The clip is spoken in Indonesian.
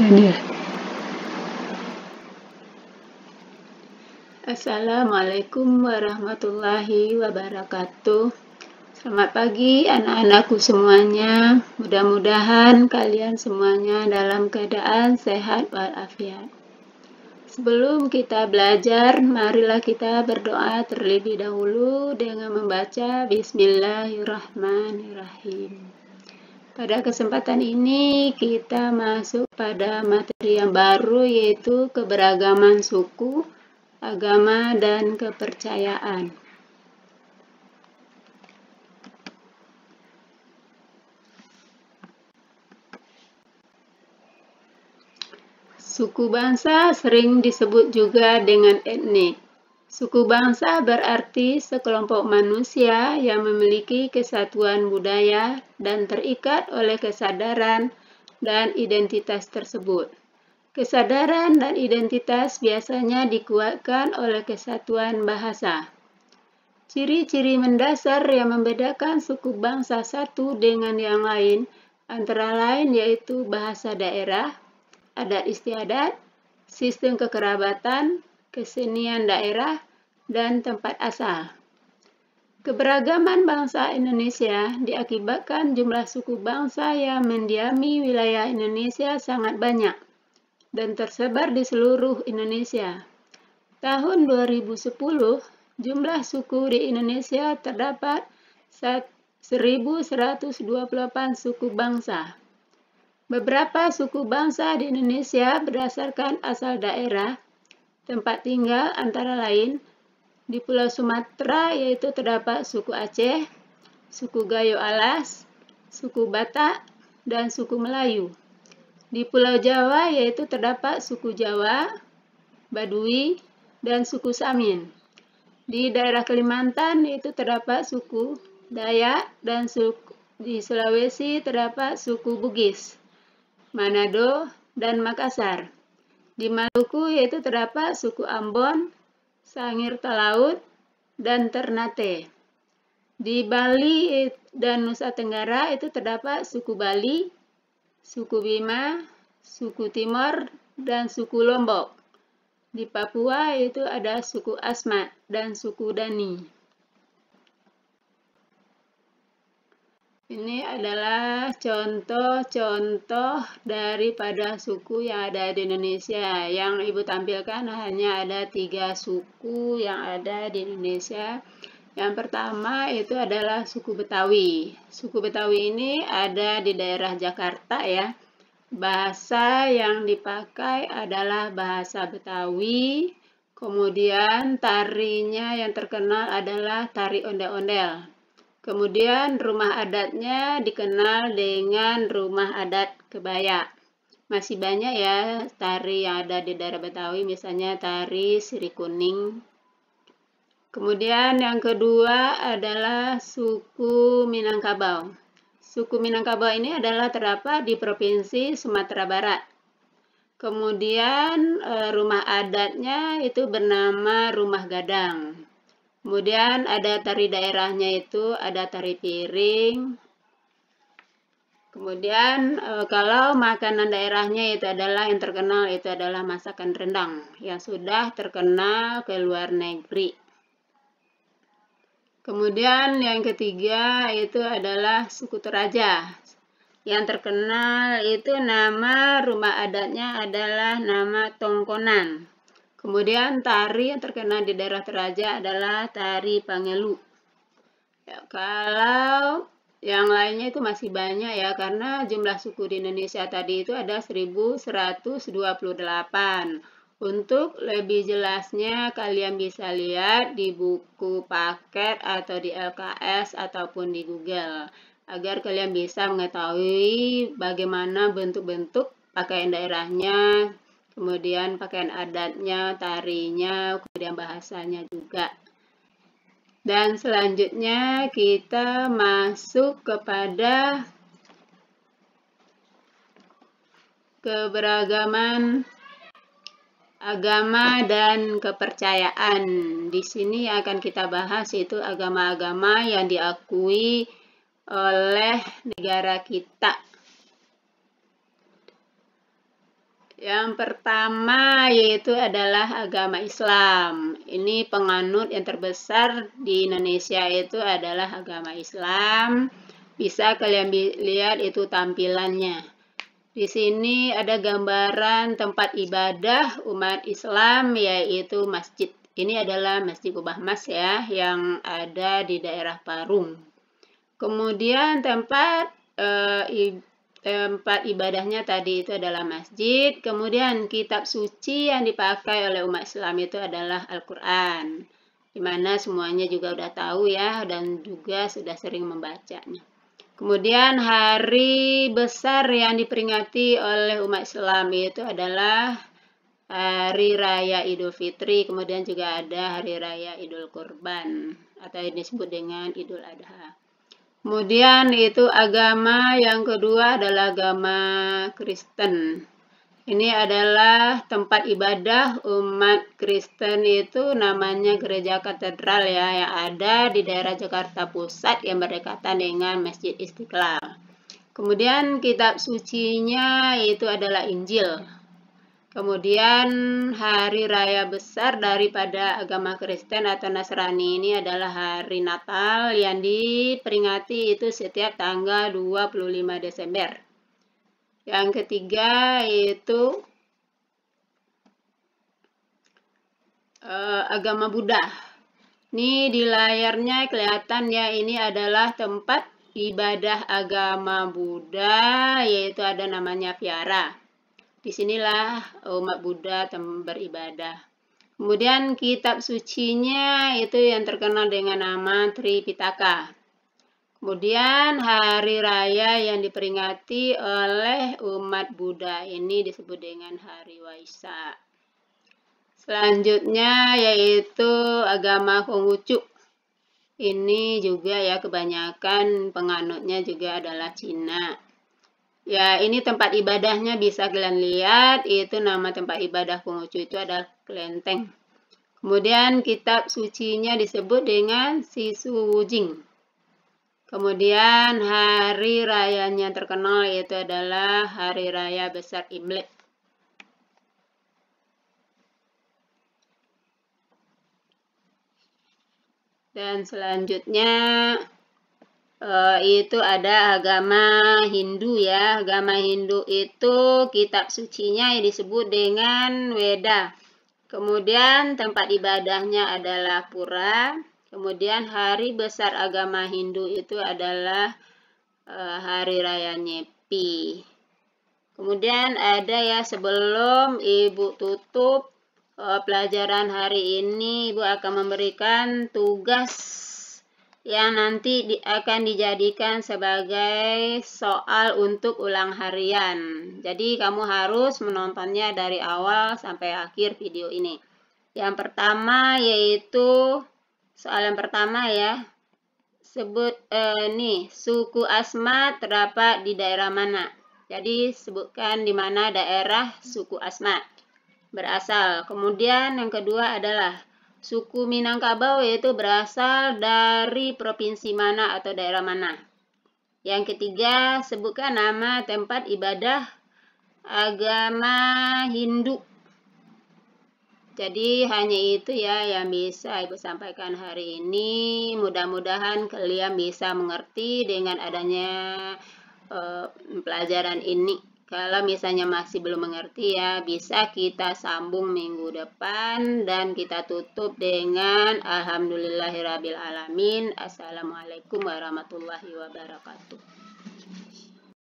Hadir. Assalamualaikum warahmatullahi wabarakatuh. Selamat pagi anak-anakku semuanya. Mudah-mudahan kalian semuanya dalam keadaan sehat walafiat. Sebelum kita belajar, marilah kita berdoa terlebih dahulu dengan membaca Bismillahirrahmanirrahim. Pada kesempatan ini kita masuk pada materi yang baru, yaitu keberagaman suku, agama, dan kepercayaan. Suku bangsa sering disebut juga dengan etnik. Suku bangsa berarti sekelompok manusia yang memiliki kesatuan budaya dan terikat oleh kesadaran dan identitas tersebut. Kesadaran dan identitas biasanya dikuatkan oleh kesatuan bahasa. Ciri-ciri mendasar yang membedakan suku bangsa satu dengan yang lain antara lain yaitu bahasa daerah, adat istiadat, sistem kekerabatan, kesenian daerah, dan tempat asal. Keberagaman bangsa Indonesia diakibatkan jumlah suku bangsa yang mendiami wilayah Indonesia sangat banyak dan tersebar di seluruh Indonesia. Tahun 2010, jumlah suku di Indonesia terdapat 1.128 suku bangsa. Beberapa suku bangsa di Indonesia berdasarkan asal daerah, tempat tinggal antara lain, di Pulau Sumatera yaitu terdapat suku Aceh, suku Gayo Alas, suku Batak, dan suku Melayu. Di Pulau Jawa yaitu terdapat suku Jawa, Baduy, dan suku Samin. Di daerah Kalimantan yaitu terdapat suku Dayak, dan di Sulawesi terdapat suku Bugis, Manado, dan Makassar. Di Maluku yaitu terdapat suku Ambon, Sangir Talaud, dan Ternate. Di Bali dan Nusa Tenggara itu terdapat suku Bali, suku Bima, suku Timor, dan suku Lombok. Di Papua itu ada suku Asmat dan suku Dani. Ini adalah contoh-contoh daripada suku yang ada di Indonesia. Yang Ibu tampilkan hanya ada 3 suku yang ada di Indonesia. Yang pertama itu adalah suku Betawi. Suku Betawi ini ada di daerah Jakarta ya. Bahasa yang dipakai adalah bahasa Betawi. Kemudian tarinya yang terkenal adalah tari ondel-ondel. Kemudian rumah adatnya dikenal dengan rumah adat kebaya. Masih banyak ya tari yang ada di daerah Betawi, misalnya tari Siri Kuning. Kemudian yang kedua adalah suku Minangkabau. Suku Minangkabau ini adalah terdapat di Provinsi Sumatera Barat. Kemudian rumah adatnya itu bernama Rumah Gadang. Kemudian ada tari daerahnya itu ada tari piring. Kemudian kalau makanan daerahnya itu adalah yang terkenal itu adalah masakan rendang yang sudah terkenal ke luar negeri. Kemudian yang ketiga itu adalah suku Toraja. Yang terkenal itu nama rumah adatnya adalah nama Tongkonan. Kemudian tari yang terkenal di daerah Toraja adalah tari Pangelu. Ya, kalau yang lainnya itu masih banyak ya, karena jumlah suku di Indonesia tadi itu ada 1.128. Untuk lebih jelasnya kalian bisa lihat di buku paket atau di LKS ataupun di Google, agar kalian bisa mengetahui bagaimana bentuk-bentuk pakaian daerahnya, kemudian pakaian adatnya, tarinya, kemudian bahasanya juga. Dan selanjutnya kita masuk kepada keberagaman agama dan kepercayaan. Di sini akan kita bahas itu agama-agama yang diakui oleh negara kita. Yang pertama yaitu adalah agama Islam. Ini penganut yang terbesar di Indonesia itu adalah agama Islam. Bisa kalian lihat itu tampilannya. Di sini ada gambaran tempat ibadah umat Islam yaitu masjid. Ini adalah Masjid Kubah Mas ya, yang ada di daerah Parung. Kemudian tempat ibadahnya tadi itu adalah masjid. Kemudian kitab suci yang dipakai oleh umat Islam itu adalah Al-Quran, dimana semuanya juga udah tahu ya, dan juga sudah sering membacanya. Kemudian hari besar yang diperingati oleh umat Islam itu adalah Hari Raya Idul Fitri, kemudian juga ada Hari Raya Idul Kurban, atau yang disebut dengan Idul Adha. Kemudian itu agama yang kedua adalah agama Kristen. Ini adalah tempat ibadah umat Kristen itu namanya Gereja Katedral ya, yang ada di daerah Jakarta Pusat yang berdekatan dengan Masjid Istiqlal. Kemudian kitab sucinya itu adalah Injil. Kemudian hari raya besar daripada agama Kristen atau Nasrani ini adalah hari Natal yang diperingati itu setiap tanggal 25 Desember. Yang ketiga itu agama Buddha. Ini di layarnya kelihatan ya, ini adalah tempat ibadah agama Buddha, yaitu ada namanya Vihara. Disinilah umat Buddha beribadah. Kemudian kitab sucinya itu yang terkenal dengan nama Tripitaka. Kemudian hari raya yang diperingati oleh umat Buddha ini disebut dengan Hari Waisak. Selanjutnya yaitu agama Konghucu. Ini juga ya kebanyakan penganutnya juga adalah Cina. Ya, ini tempat ibadahnya bisa kalian lihat, itu nama tempat ibadah Konghucu itu adalah kelenteng. Kemudian kitab sucinya disebut dengan Sisu Wujing. Kemudian hari rayanya terkenal yaitu adalah Hari Raya Besar Imlek. Dan selanjutnya itu ada agama Hindu ya. Agama Hindu itu kitab sucinya yang disebut dengan Weda. Kemudian tempat ibadahnya adalah Pura. Kemudian hari besar agama Hindu itu adalah Hari Raya Nyepi. Kemudian ada ya, sebelum Ibu tutup pelajaran hari ini, Ibu akan memberikan tugas yang nanti akan dijadikan sebagai soal untuk ulang harian. Jadi kamu harus menontonnya dari awal sampai akhir video ini. Yang pertama yaitu soal yang pertama ya. Sebut nih, suku Asmat terdapat di daerah mana? Jadi sebutkan di mana daerah suku Asmat berasal. Kemudian yang kedua adalah suku Minangkabau yaitu berasal dari provinsi mana atau daerah mana. Yang ketiga, sebutkan nama tempat ibadah agama Hindu. Jadi hanya itu ya yang bisa Ibu sampaikan hari ini. Mudah-mudahan kalian bisa mengerti dengan adanya pelajaran ini. Kalau misalnya masih belum mengerti ya, bisa kita sambung minggu depan dan kita tutup dengan Alhamdulillahirabbil alamin. Assalamualaikum warahmatullahi wabarakatuh.